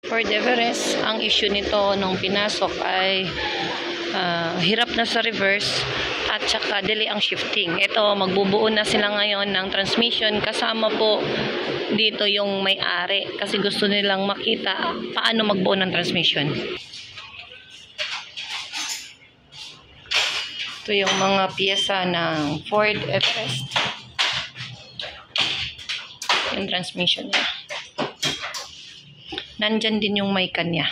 Ford Everest, ang issue nito nung pinasok ay hirap na sa reverse at saka delay ang shifting. Ito, magbubuo na sila ngayon ng transmission kasama po dito yung may-ari kasi gusto nilang makita paano magbuo ng transmission. Ito yung mga piyesa ng Ford Everest. Yung transmission niya. Nandyan din yung may kanya.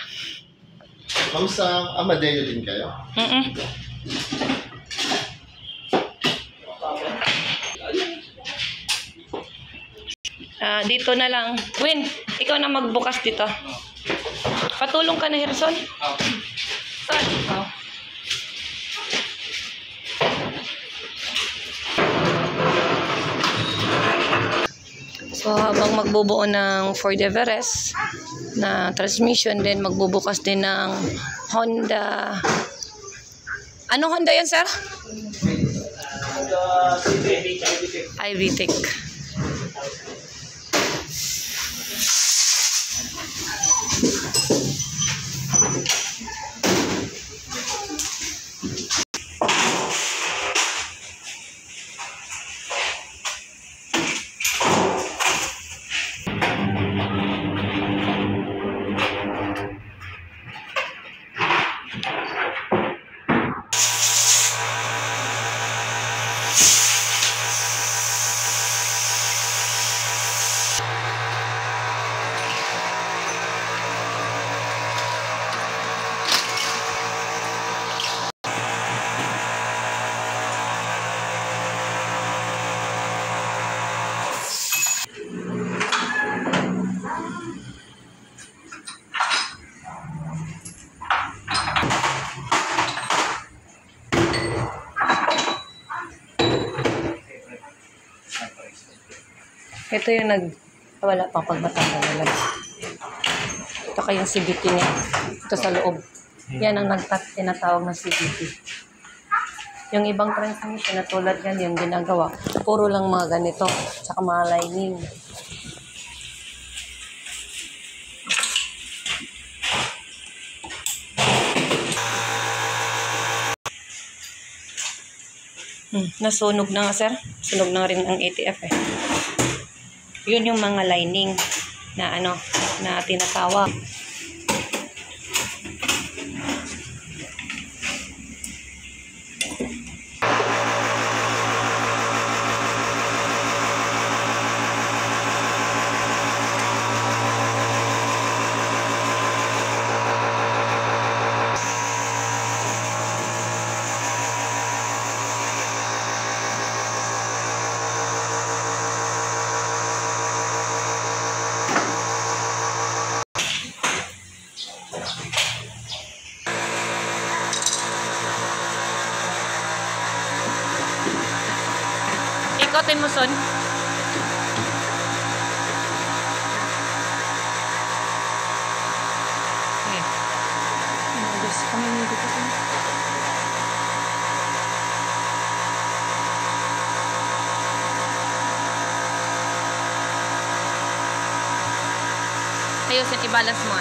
Ma'am, sa Amadeo din kayo? Dito na lang. Win, ikaw na magbukas dito. Patulong ka na, Herson. So, habang magbubuo ng Ford Everest na transmission, din magbubukas din ng Honda. Anong Honda yan, sir? i-VTEC. Ito yung wala pang pagbatanggal na lang. Ito kayong CVT niya. Ito sa loob. Yan ang tinatawag na CVT. Yung ibang transmission na tulad yan, yung ginagawa, puro lang mga ganito. Tsaka mga lining. Nasunog na nga, sir. Sunog na rin ang ATF eh. Yun yung mga lining na na tinatawag. Ikotin mo, son. Okay. Gusto kami dito kasi. Ayusin, i-balance mo.